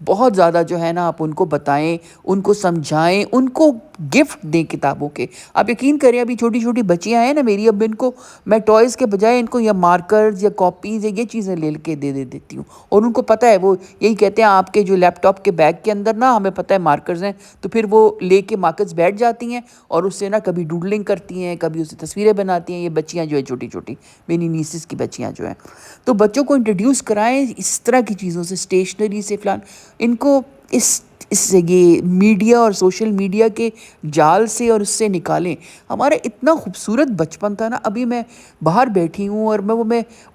بہت زیادہ جو ہے نا آپ ان کو بتائیں، ان کو سمجھائیں، ان کو گفٹ دیں کتابوں کے. آپ یقین کریں ابھی چھوٹی چھوٹی بچیاں ہیں نا میری، اب ان کو میں ٹوائز کے بجائے ان کو یا مارکرز یا کاپیز یا یہ چیزیں لے کے دے دیتی ہوں. اور ان کو پتہ ہے، وہ یہی کہتے ہیں آپ کے جو لیپ ٹاپ کے بیگ کے اندر نا ہمیں پتہ ہے مارکرز ہیں، تو پھر وہ لے کے مارکرز بیٹھ جاتی ہیں اور اس سے نا کبھی ڈوڈلنگ کرتی ہیں، کبھی اس سے تصویریں بناتی ہیں. یہ بچیاں جو ہے چھوٹی چھوٹی میری نیسز کی بچیاں جو ہیں، تو بچوں کو انٹروڈیوس کرائیں اس طرح کی چیزوں سے، اسٹیشنری سے فلان. ان کو اس یہ میڈیا اور سوشل میڈیا کے جال سے اور اس سے نکالیں. ہمارا اتنا خوبصورت بچپن تھا نا. ابھی میں باہر بیٹھی ہوں اور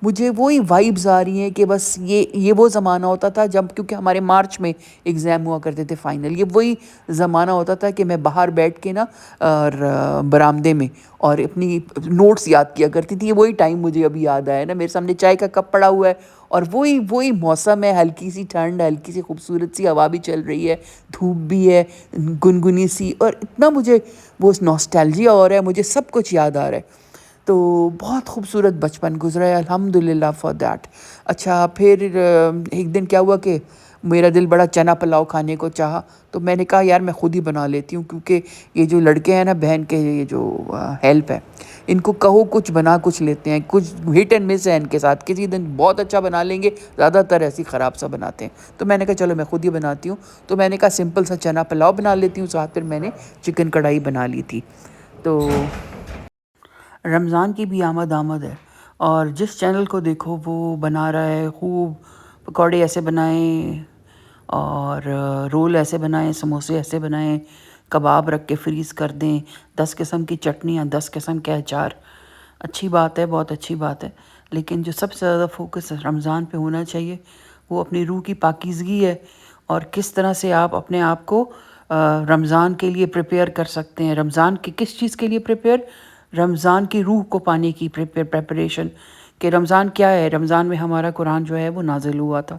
مجھے وہی وائبز آ رہی ہیں کہ بس یہ وہ زمانہ ہوتا تھا جب، کیونکہ ہمارے مارچ میں ایگزام ہوا کرتے تھے فائنل، یہ وہی زمانہ ہوتا تھا کہ میں باہر بیٹھ کے نا اور برآمدے میں اور اپنی نوٹس یاد کیا کرتی تھی. یہ وہی ٹائم مجھے ابھی یاد آیا نا. میرے سامنے چائے کا کپ پڑا ہوا ہے اور وہی موسم ہے، ہلکی سی ٹھنڈ، ہلکی سی خوبصورت سی ہوا بھی چل رہی ہے، دھوپ بھی ہے گنگنی سی، اور اتنا مجھے وہ نوسٹیلجیا ہو رہا ہے، مجھے سب کچھ یاد آ رہا ہے. تو بہت خوبصورت بچپن گزرا ہے، الحمدللہ فار دیٹ. اچھا پھر ایک دن کیا ہوا کہ میرا دل بڑا چنا پلاؤ کھانے کو چاہا، تو میں نے کہا یار میں خود ہی بنا لیتی ہوں، کیونکہ یہ جو لڑکے ہیں نا بہن کے، یہ جو ہیلپ ہے، ان کو کہو کچھ بنا کچھ لیتے ہیں، کچھ ہٹ اینڈ مس ہے ان کے ساتھ. کسی دن بہت اچھا بنا لیں گے، زیادہ تر ایسی خراب سا بناتے ہیں. تو میں نے کہا چلو میں خود ہی بناتی ہوں. تو میں نے کہا سمپل سا چنا پلاؤ بنا لیتی ہوں، ساتھ پھر میں نے چکن کڑھائی بنا لی تھی. تو رمضان کی بھی آمد ہے، اور جس چینل کو دیکھو وہ بنا رہا ہے خوب. پکوڑے ایسے بنائیں اور رول ایسے بنائیں، سموسے ایسے بنائیں، کباب رکھ کے فریز کر دیں، 10 قسم کی چٹنیاں، 10 قسم کے اچار. اچھی بات ہے، بہت اچھی بات ہے. لیکن جو سب سے زیادہ فوکس رمضان پہ ہونا چاہیے وہ اپنی روح کی پاکیزگی ہے، اور کس طرح سے آپ اپنے آپ کو رمضان کے لیے پریپیئر کر سکتے ہیں. رمضان کی کس چیز کے لیے پریپیئر؟ رمضان کی روح کو پانے کی پریپریشن. کہ رمضان کیا ہے؟ رمضان میں ہمارا قرآن جو ہے وہ نازل ہوا تھا،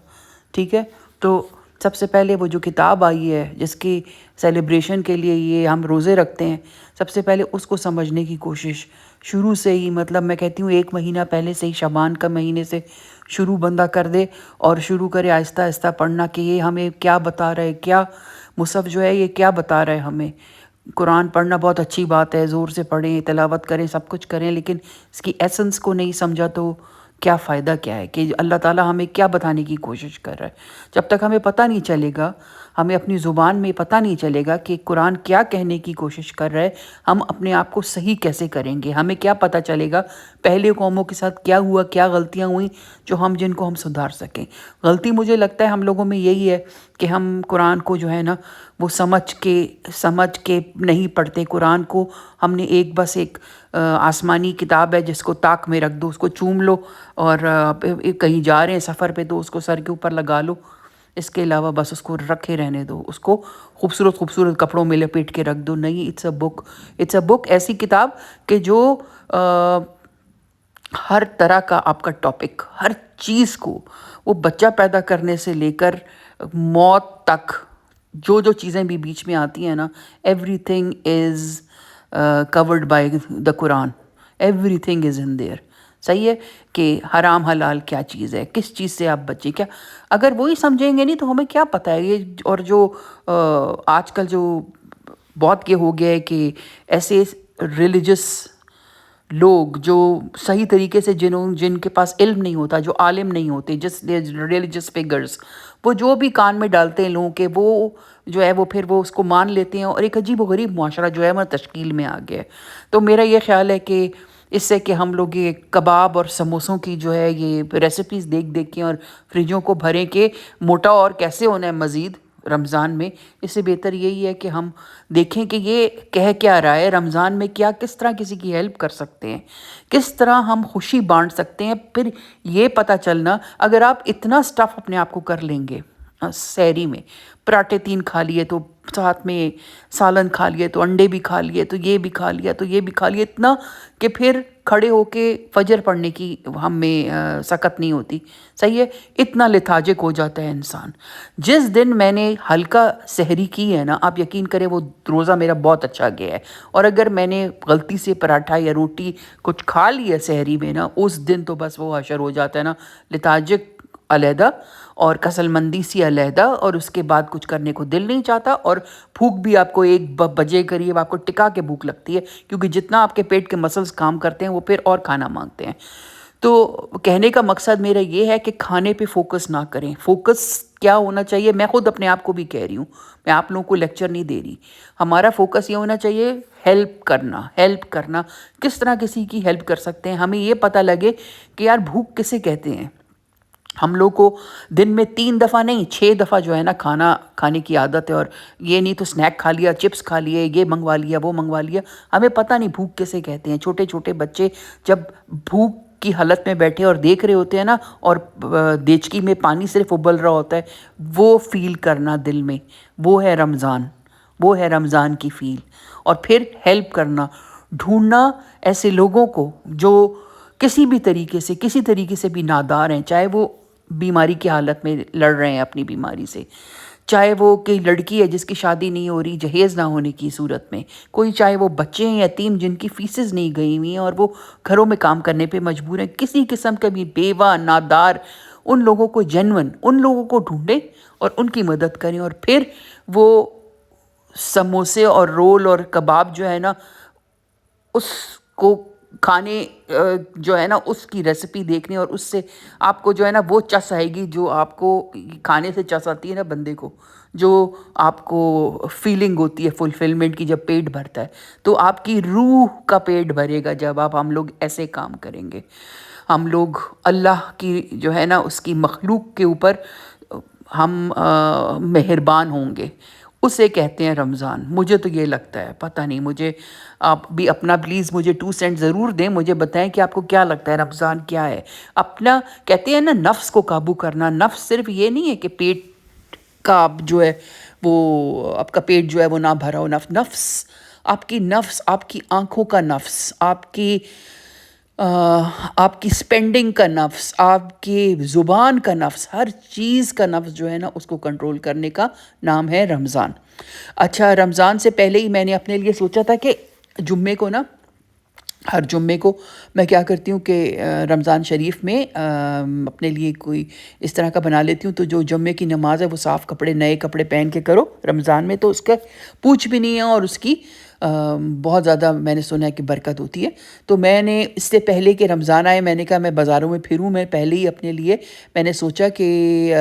ٹھیک ہے. تو سب سے پہلے وہ جو کتاب آئی ہے جس کی سیلیبریشن کے لیے یہ ہم روزے رکھتے ہیں، سب سے پہلے اس کو سمجھنے کی کوشش شروع سے ہی، مطلب میں کہتی ہوں 1 مہینہ پہلے سے ہی، شعبان کا مہینے سے شروع بندہ کر دے اور شروع کرے آہستہ آہستہ پڑھنا کہ یہ ہمیں کیا بتا رہا ہے، کیا مصحف جو ہے یہ کیا بتا رہا ہے ہمیں. قرآن پڑھنا بہت اچھی بات ہے، زور سے پڑھیں، تلاوت کریں، سب کچھ کریں، لیکن اس کی ایسنس کو نہیں سمجھا تو کیا فائدہ کیا ہے کہ اللہ تعالیٰ ہمیں کیا بتانے کی کوشش کر رہا ہے. جب تک ہمیں پتہ نہیں چلے گا، ہمیں اپنی زبان میں پتہ نہیں چلے گا کہ قرآن کیا کہنے کی کوشش کر رہا ہے، ہم اپنے آپ کو صحیح کیسے کریں گے. ہمیں کیا پتہ چلے گا پہلے قوموں کے ساتھ کیا ہوا، کیا غلطیاں ہوئیں جن کو ہم سدھار سکیں. غلطی مجھے لگتا ہے ہم لوگوں میں یہی ہے کہ ہم قرآن کو جو ہے نا وہ سمجھ کے نہیں پڑھتے. قرآن کو ہم نے بس ایک آسمانی کتاب ہے جس کو طاق میں رکھ دو، اس کو چوم لو، اور کہیں جا رہے ہیں سفر پہ تو اس کو سر کے اوپر لگا لو. اس کے علاوہ بس اس کو رکھے رہنے دو، اس کو خوبصورت کپڑوں میں لپیٹ کے رکھ دو. نہیں، اٹس اے بک، ایسی کتاب کہ جو ہر طرح کا آپ کا ٹاپک، ہر چیز کو، وہ بچہ پیدا کرنے سے لے کر موت تک، جو چیزیں بھی بیچ میں آتی ہیں نا، everything is covered by the Quran. Everything is in there. صحیح ہے کہ حرام حلال کیا چیز ہے، کس چیز سے آپ بچیں، کیا اگر وہی سمجھیں گے نہیں تو ہمیں کیا پتہ ہے. یہ اور جو آج کل جو بہت یہ ہو گیا ہے کہ ایسے ریلیجس لوگ جو صحیح طریقے سے جن کے پاس علم نہیں ہوتا، جو عالم نہیں ہوتے، جس ریلیجس فگرز، وہ جو بھی کان میں ڈالتے ہیں لوگوں کے، وہ جو ہے وہ پھر وہ اس کو مان لیتے ہیں، اور ایک عجیب و غریب معاشرہ جو ہے وہ تشکیل میں آ گیا ہے. تو میرا یہ خیال ہے کہ اس سے کہ ہم لوگ یہ کباب اور سموسوں کی جو ہے یہ ریسیپیز دیکھ کے اور فریجوں کو بھریں کہ موٹا اور کیسے ہونا ہے مزید رمضان میں، اس سے بہتر یہی ہے کہ ہم دیکھیں کہ یہ کہہ کیا رہا ہے رمضان میں، کس طرح کسی کی ہیلپ کر سکتے ہیں، کس طرح ہم خوشی بانٹ سکتے ہیں. پھر یہ پتہ چلنا، اگر آپ اتنا سٹف اپنے آپ کو کر لیں گے، سحری میں پراٹھے 3 کھا لیے تو ساتھ میں سالن کھا لیے، تو انڈے بھی کھا لیے، تو یہ بھی کھا لیا، تو یہ بھی کھا لیا، اتنا کہ پھر کھڑے ہو کے فجر پڑھنے کی ہم میں سکت نہیں ہوتی. صحیح ہے، اتنا لتھاجک ہو جاتا ہے انسان. جس دن میں نے ہلکا سحری کی ہے نا، آپ یقین کریں وہ روزہ میرا بہت اچھا گیا ہے. اور اگر میں نے غلطی سے پراٹھا یا روٹی کچھ کھا لی ہے سحری میں نا، اس دن تو بس وہ حشر ہو جاتا ہے نا، لتھاجک علیحدہ اور کسل مندی سی علیحدہ، اور اس کے بعد کچھ کرنے کو دل نہیں چاہتا، اور بھوک بھی آپ کو 1 بجے قریب آپ کو ٹکا کے بھوک لگتی ہے، کیونکہ جتنا آپ کے پیٹ کے مسلز کام کرتے ہیں وہ پھر اور کھانا مانگتے ہیں۔ تو کہنے کا مقصد میرا یہ ہے کہ کھانے پہ فوکس نہ کریں۔ فوکس کیا ہونا چاہیے، میں خود اپنے آپ کو بھی کہہ رہی ہوں، میں آپ لوگوں کو لیکچر نہیں دے رہی، ہمارا فوکس یہ ہونا چاہیے ہیلپ کرنا۔ کس طرح کسی کی ہیلپ کر سکتے ہیں، ہمیں یہ پتہ لگے کہ یار بھوک کسے کہتے ہیں۔ ہم لوگ کو دن میں 3 دفعہ نہیں 6 دفعہ جو ہے نا کھانا کھانے کی عادت ہے، اور یہ نہیں تو سنیک کھا لیا، چپس کھا لیے، یہ منگوا لیا، وہ منگوا لیا، ہمیں پتہ نہیں بھوک کسے کہتے ہیں۔ چھوٹے چھوٹے بچے جب بھوک کی حالت میں بیٹھے اور دیکھ رہے ہوتے ہیں نا، اور دیچکی میں پانی صرف ابل رہا ہوتا ہے، وہ فیل کرنا دل میں، وہ ہے رمضان، وہ ہے رمضان کی فیل۔ اور پھر ہیلپ کرنا، ڈھونڈنا ایسے لوگوں کو جو کسی بھی طریقے سے بھی نادار ہیں، چاہے وہ بیماری کی حالت میں لڑ رہے ہیں اپنی بیماری سے، چاہے وہ کوئی لڑکی ہے جس کی شادی نہیں ہو رہی جہیز نہ ہونے کی صورت میں، کوئی چاہے وہ بچے ہیں یتیم جن کی فیسز نہیں گئی ہوئی ہیں اور وہ گھروں میں کام کرنے پہ مجبور ہیں، کسی قسم کا بھی بیوہ نادار، ان لوگوں کو ان لوگوں کو ڈھونڈیں اور ان کی مدد کریں، اور پھر وہ سموسے اور رول اور کباب جو ہے نا، اس کو کھانے جو ہے نا اس کی ریسیپی دیکھنے، اور اس سے آپ کو جو ہے نا وہ چس آئے گی جو آپ کو کھانے سے چس آتی ہے نا بندے کو، جو آپ کو فیلنگ ہوتی ہے فلفلمنٹ کی جب پیٹ بھرتا ہے، تو آپ کی روح کا پیٹ بھرے گا جب ہم لوگ ایسے کام کریں گے۔ ہم لوگ اللہ کی جو ہے نا اس کی مخلوق کے اوپر ہم مہربان ہوں گے، اسے کہتے ہیں رمضان۔ مجھے تو یہ لگتا ہے، پتہ نہیں، مجھے آپ بھی اپنا پلیز مجھے 2 سینٹ ضرور دیں، مجھے بتائیں کہ آپ کو کیا لگتا ہے رمضان کیا ہے۔ اپنا کہتے ہیں نا نفس کو قابو کرنا، نفس صرف یہ نہیں ہے کہ پیٹ کا آپ جو ہے وہ آپ کا پیٹ جو ہے وہ نہ بھرا ہو، نفس نفس آپ کی آنکھوں کا نفس، آپ کی سپینڈنگ کا نفس، آپ کی زبان کا نفس، ہر چیز کا نفس جو ہے نا اس کو کنٹرول کرنے کا نام ہے رمضان۔ اچھا، رمضان سے پہلے ہی میں نے اپنے لیے سوچا تھا کہ جمعے کو نا، ہر جمعے کو میں کیا کرتی ہوں کہ رمضان شریف میں اپنے لیے کوئی اس طرح کا بنا لیتی ہوں، تو جو جمعے کی نماز ہے وہ صاف کپڑے، نئے کپڑے پہن کے کرو رمضان میں، تو اس کا پوچھ بھی نہیں ہے، اور اس کی بہت زیادہ میں نے سنا ہے کہ برکت ہوتی ہے۔ تو میں نے اس سے پہلے کہ رمضان آئے میں نے کہا میں بازاروں میں پھروں، میں پہلے ہی اپنے لیے میں نے سوچا کہ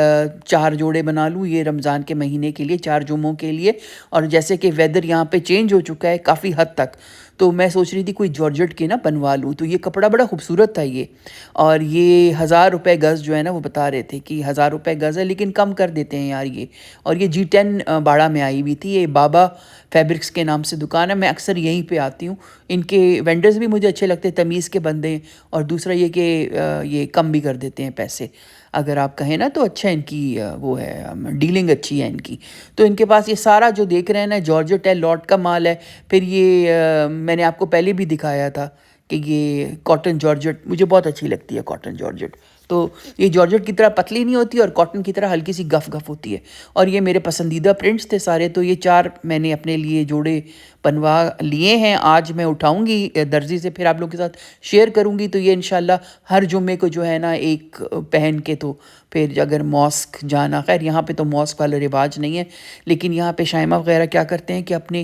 4 جوڑے بنا لوں یہ رمضان کے مہینے کے لیے، 4 جمعوں کے لیے۔ اور جیسے کہ ویدر یہاں پہ چینج ہو چکا ہے کافی حد تک، تو میں سوچ رہی تھی کوئی جارجٹ کے نا بنوا لوں، تو یہ کپڑا بڑا خوبصورت تھا یہ، اور یہ 1000 روپے گز جو ہے نا وہ بتا رہے تھے کہ 1000 روپے گز ہے، لیکن کم کر دیتے ہیں یار یہ۔ اور یہ G10 باڑہ میں آئی ہوئی تھی، یہ بابا فیبرکس کے نام سے دکان ہے، میں اکثر یہیں پہ آتی ہوں، ان کے وینڈرز بھی مجھے اچھے لگتے ہیں، تمیز کے بندے ہیں، اور دوسرا یہ کہ یہ کم بھی کر دیتے ہیں پیسے، اگر آپ کہیں نا تو اچھا ان کی وہ ہے، ڈیلنگ اچھی ہے ان کی۔ تو ان کے پاس یہ سارا جو دیکھ رہے ہیں نا جارجٹ ہے، لاٹ کا مال ہے، پھر یہ میں نے آپ کو پہلے بھی دکھایا تھا کہ یہ کاٹن جارجٹ مجھے بہت اچھی لگتی ہے، کاٹن جارجٹ، تو یہ جارجٹ کی طرح پتلی نہیں ہوتی اور کاٹن کی طرح ہلکی سی گف گف ہوتی ہے، اور یہ میرے پسندیدہ پرنٹس تھے سارے، تو یہ 4 میں نے اپنے لیے جوڑے بنوا لیے ہیں۔ آج میں اٹھاؤں گی درزی سے، پھر آپ لوگوں کے ساتھ شیئر کروں گی، تو یہ انشاءاللہ ہر جمعے کو جو ہے نا ایک پہن کے، تو پھر اگر ماسک جانا، خیر یہاں پہ تو ماسک والا رواج نہیں ہے، لیکن یہاں پہ شائمہ وغیرہ کیا کرتے ہیں کہ اپنے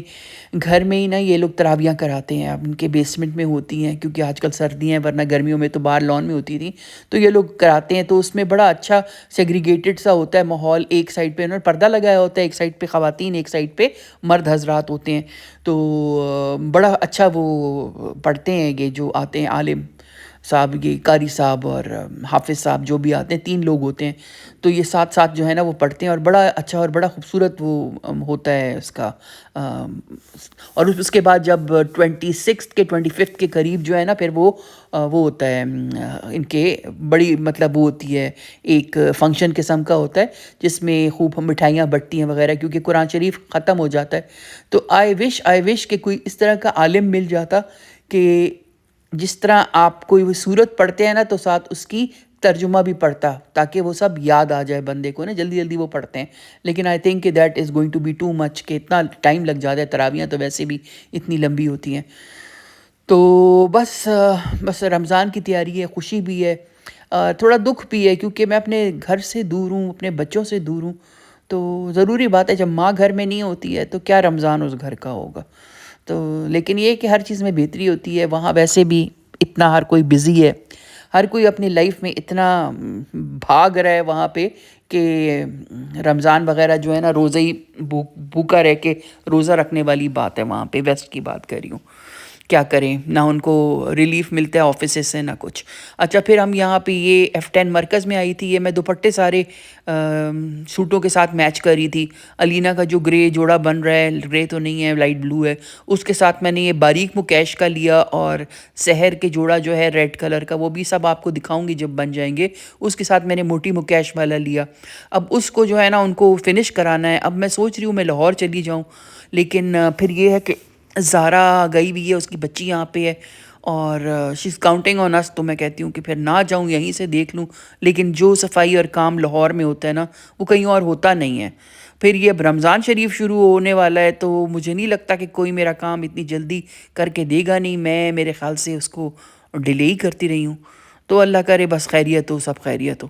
گھر میں ہی نا یہ لوگ تراویحاں کراتے ہیں، اب ان کے بیسمنٹ میں ہوتی ہیں کیونکہ آج کل سردیاں ہیں، ورنہ گرمیوں میں تو باہر لان میں ہوتی تھی، تو یہ لوگ کراتے ہیں، تو اس میں بڑا اچھا سیگریگیٹڈ سا ہوتا ہے ماحول، ایک سائڈ پہ انہوں نے پردہ لگایا ہوتا ہے، ایک سائڈ پہ خواتین، ایک سائڈ پہ مرد حضرات ہوتے ہیں، تو بڑا اچھا وہ پڑھتے ہیں یہ جو آتے ہیں عالم صاحب، یہ قاری صاحب اور حافظ صاحب جو بھی آتے ہیں، 3 لوگ ہوتے ہیں، تو یہ ساتھ ساتھ جو ہے نا وہ پڑھتے ہیں، اور بڑا اچھا اور بڑا خوبصورت وہ ہوتا ہے اس کا۔ اور اس کے بعد جب 26 کے 25 کے قریب جو ہے نا پھر وہ ہوتا ہے ان کے بڑی مطلب وہ ہوتی ہے، ایک فنکشن قسم کا ہوتا ہے جس میں خوب مٹھائیاں بٹتی ہیں وغیرہ، کیونکہ قرآن شریف ختم ہو جاتا ہے، تو آئی وش کہ کوئی اس طرح کا عالم مل جاتا کہ جس طرح آپ کوئی وہ سورت پڑھتے ہیں نا تو ساتھ اس کی ترجمہ بھی پڑھتا، تاکہ وہ سب یاد آ جائے بندے کو نا، جلدی جلدی وہ پڑھتے ہیں، لیکن آئی تھنک کہ that is going to be too much, کہ اتنا ٹائم لگ جاتا ہے، تراویحاں تو ویسے بھی اتنی لمبی ہوتی ہیں، تو بس رمضان کی تیاری ہے، خوشی بھی ہے، تھوڑا دکھ بھی ہے کیونکہ میں اپنے گھر سے دور ہوں، اپنے بچوں سے دور ہوں، تو ضروری بات ہے جب ماں گھر میں نہیں ہوتی ہے تو کیا رمضان اس گھر کا ہوگا۔ تو لیکن یہ کہ ہر چیز میں بہتری ہوتی ہے، وہاں ویسے بھی اتنا ہر کوئی بزی ہے، ہر کوئی اپنی لائف میں اتنا بھاگ رہا ہے وہاں پہ کہ رمضان وغیرہ جو ہے نا روزہ ہی بھوکا رہ کے روزہ رکھنے والی بات ہے وہاں پہ، ویسٹ کی بات کر رہی ہوں۔ کیا کریں، نہ ان کو ریلیف ملتا ہے آفیسز سے نہ کچھ۔ اچھا پھر ہم یہاں پہ یہ F10 مرکز میں آئی تھی، یہ میں دوپٹے سارے سوٹوں کے ساتھ میچ کر رہی تھی۔ علینا کا جو گرے جوڑا بن رہا ہے، گرے تو نہیں ہے لائٹ بلو ہے، اس کے ساتھ میں نے یہ باریک مکیش کا لیا، اور سحر کے جوڑا جو ہے ریڈ کلر کا، وہ بھی سب آپ کو دکھاؤں گی جب بن جائیں گے۔ اس کے ساتھ میں نے موٹی مکیش والا لیا۔ اب اس کو جو ہے نا ان کو فنش کرانا ہے۔ اب میں سوچ رہی ہوں میں لاہور چلی جاؤں، لیکن پھر یہ ہے کہ زارا گئی ہوئی ہے، اس کی بچی یہاں پہ ہے، اور شی از کاؤنٹنگ آن اس، تو میں کہتی ہوں کہ پھر نہ جاؤں، یہیں سے دیکھ لوں۔ لیکن جو صفائی اور کام لاہور میں ہوتا ہے نا وہ کہیں اور ہوتا نہیں ہے۔ پھر یہ اب رمضان شریف شروع ہونے والا ہے، تو مجھے نہیں لگتا کہ کوئی میرا کام اتنی جلدی کر کے دے گا، نہیں، میں میرے خیال سے اس کو ڈیلے ہی کرتی رہی ہوں۔ تو اللہ کرے بس خیریت ہو، سب خیریت ہو۔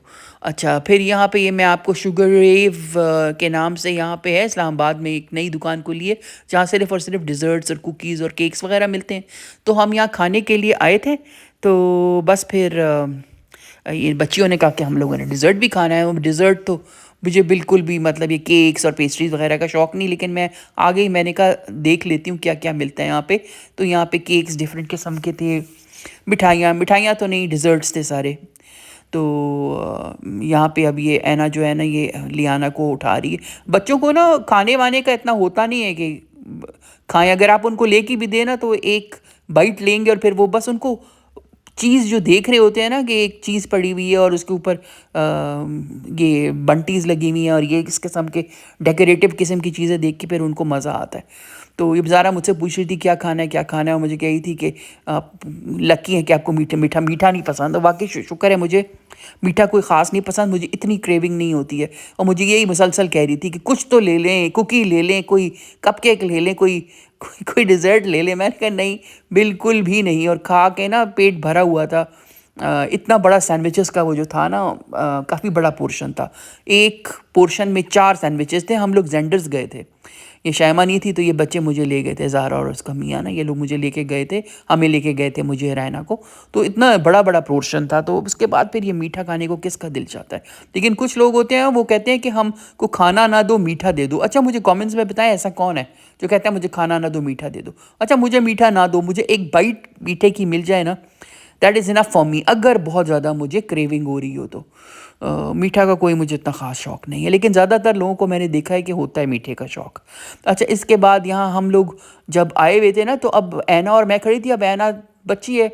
اچھا پھر یہاں پہ یہ میں آپ کو شوگر ریو کے نام سے یہاں پہ ہے اسلام آباد میں ایک نئی دکان کھلی ہے جہاں صرف اور صرف ڈیزرٹس اور کوکیز اور کیکس وغیرہ ملتے ہیں۔ تو ہم یہاں کھانے کے لیے آئے تھے، تو بس پھر یہ بچیوں نے کہا کہ ہم لوگوں نے ڈیزرٹ بھی کھانا ہے۔ وہ ڈیزرٹ تو مجھے بالکل بھی مطلب یہ کیکس اور پیسٹریز وغیرہ کا شوق نہیں، لیکن میں آ گئی، میں نے کہا دیکھ لیتی ہوں کیا کیا ملتا ہے یہاں پہ۔ تو یہاں پہ کیکس ڈفرینٹ قسم کے تھے، مٹھائیاں تو نہیں، ڈیزرٹس تھے سارے۔ تو یہاں پہ اب یہ اینا جو ہے نا یہ لیانا کو اٹھا رہی ہے۔ بچوں کو نا کھانے وانے کا اتنا ہوتا نہیں ہے کہ کھائیں، اگر آپ ان کو لے کے بھی دیں نا تو ایک بائٹ لیں گے، اور پھر وہ بس ان کو چیز جو دیکھ رہے ہوتے ہیں نا کہ ایک چیز پڑی ہوئی ہے اور اس کے اوپر یہ بنٹیز لگی ہوئی ہیں اور یہ اس قسم کے ڈیکوریٹو قسم کی چیزیں دیکھ کے پھر ان کو مزہ آتا ہے۔ تو یہ بزارہ مجھ سے پوچھ رہی تھی کیا کھانا ہے کیا کھانا ہے، اور مجھے کہہ رہی تھی کہ آپ لکی ہیں کہ آپ کو میٹھا نہیں پسند۔ واقعی شکر ہے مجھے میٹھا کوئی خاص نہیں پسند، مجھے اتنی کریونگ نہیں ہوتی ہے، اور مجھے یہی مسلسل کہہ رہی تھی کہ کچھ تو لے لیں، کوکی لے لیں، کوئی کپ کیک لے لیں، کوئی ڈیزرٹ لے لیں۔ میں نے کہا نہیں، بالکل بھی نہیں، اور کھا کے نا پیٹ بھرا ہوا تھا۔ اتنا بڑا سینڈوچز کا وہ جو تھا نا کافی بڑا پورشن تھا، ایک پورشن میں 4 سینڈوچز تھے۔ ہم لوگ زینڈرز گئے تھے، یہ شائمہ نہیں تھی تو یہ بچے مجھے لے گئے تھے، زہرا اور اس کا میاں نا، یہ لوگ مجھے لے کے گئے تھے، ہمیں لے کے گئے تھے مجھے رائنا کو۔ تو اتنا بڑا بڑا پورشن تھا، تو اس کے بعد پھر یہ میٹھا کھانے کو کس کا دل چاہتا ہے؟ لیکن کچھ لوگ ہوتے ہیں وہ کہتے ہیں کہ ہم کو کھانا نہ دو میٹھا دے دو۔ اچھا مجھے کامنٹس میں بتائیں ایسا کون ہے جو کہتا ہے مجھے کھانا نہ دو میٹھا دے دو؟ اچھا مجھے میٹھا نہ دو، مجھے ایک بائٹ میٹھے کی مل جائے نا، that is enough for me, اگر بہت زیادہ مجھے کریونگ ہو رہی ہو تو۔ میٹھا کا کوئی مجھے اتنا خاص شوق نہیں ہے، لیکن زیادہ تر لوگوں کو میں نے دیکھا ہے کہ ہوتا ہے میٹھے کا شوق۔ اچھا اس کے بعد یہاں ہم لوگ جب آئے ہوئے تھے نا، تو اب اینا اور میں کھڑی تھی، اب اینا بچی ہے،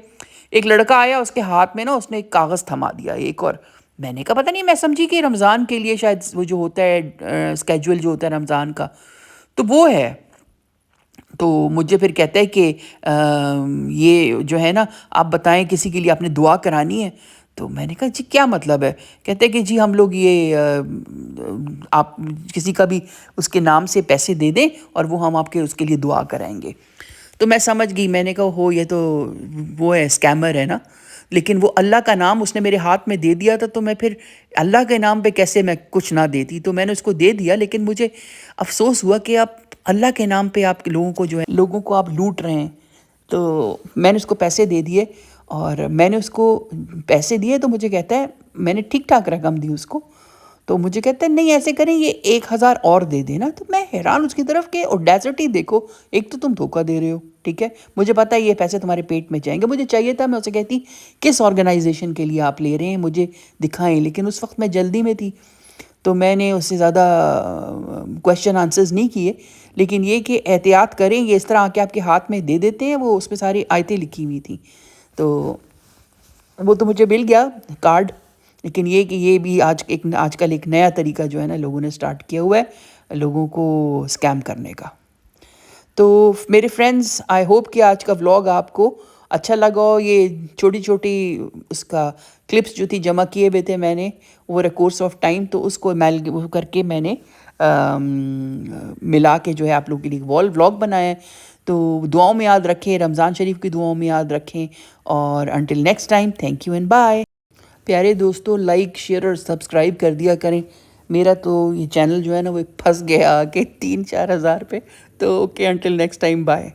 ایک لڑکا آیا، اس کے ہاتھ میں نا اس نے ایک کاغذ تھما دیا ایک، اور میں نے کہا پتہ نہیں، میں سمجھی کہ رمضان کے لیے شاید وہ جو ہوتا ہے اسکیجول جو ہوتا ہے رمضان کا تو وہ ہے۔ تو مجھے پھر کہتا ہے کہ یہ جو ہے نا آپ بتائیں کسی کے لیے آپ نے دعا کرانی ہے؟ تو میں نے کہا جی کیا مطلب ہے؟ کہتے ہیں کہ جی ہم لوگ یہ آپ کسی کا بھی اس کے نام سے پیسے دے دیں اور وہ ہم آپ کے اس کے لیے دعا کرائیں گے۔ تو میں سمجھ گئی، میں نے کہا ہو یہ تو وہ ہے اسکیمر ہے نا، لیکن وہ اللہ کا نام اس نے میرے ہاتھ میں دے دیا تھا، تو میں پھر اللہ کے نام پہ کیسے میں کچھ نہ دیتی، تو میں نے اس کو دے دیا۔ لیکن مجھے افسوس ہوا کہ آپ اللہ کے نام پہ آپ لوگوں کو جو ہے لوگوں کو آپ لوٹ رہے ہیں۔ تو میں نے اس کو پیسے دے دیے، اور میں نے اس کو پیسے دیے تو مجھے کہتا ہے، میں نے ٹھیک ٹھاک رقم دی اس کو، تو مجھے کہتا ہے نہیں ایسے کریں، یہ 1,000 اور دے دینا۔ تو میں حیران اس کی طرف کہ اوڈیسٹی دیکھو، ایک تو تم دھوکہ دے رہے ہو، ٹھیک ہے، مجھے پتہ ہے یہ پیسے تمہارے پیٹ میں جائیں گے، مجھے چاہیے تھا میں اسے کہتی کس آرگنائزیشن کے لیے آپ لے رہے ہیں مجھے دکھائیں، لیکن اس وقت میں جلدی میں تھی تو میں نے اس سے زیادہ کویشچن آنسرز نہیں کیے۔ لیکن یہ کہ احتیاط کریں، یہ اس طرح آ کے آپ کے ہاتھ میں دے دیتے ہیں، وہ اس پہ ساری آیتیں لکھی ہوئی تھیں، تو وہ تو مجھے مل گیا کارڈ۔ لیکن یہ کہ یہ بھی آج کل ایک نیا طریقہ جو ہے نا لوگوں نے سٹارٹ کیا ہوا ہے لوگوں کو اسکیم کرنے کا۔ تو میرے فرینڈز آئی ہوپ کہ آج کا ولاگ آپ کو اچھا لگا ہو۔ یہ چھوٹی چھوٹی اس کا کلپس جو تھی جمع کیے ہوئے تھے میں نے over a course of time, تو اس کو کر کے میں نے ملا کے جو ہے آپ لوگوں کے لیے ولاگ بنایا ہے۔ تو دعاؤں میں یاد رکھیں، رمضان شریف کی دعاؤں میں یاد رکھیں، اور until next time, thank you and bye. پیارے دوستو، لائک شیئر اور سبسکرائب کر دیا کریں۔ میرا تو یہ چینل جو ہے نا وہ پھنس گیا کہ 3-4 ہزار پہ، تو okay, until next time, bye.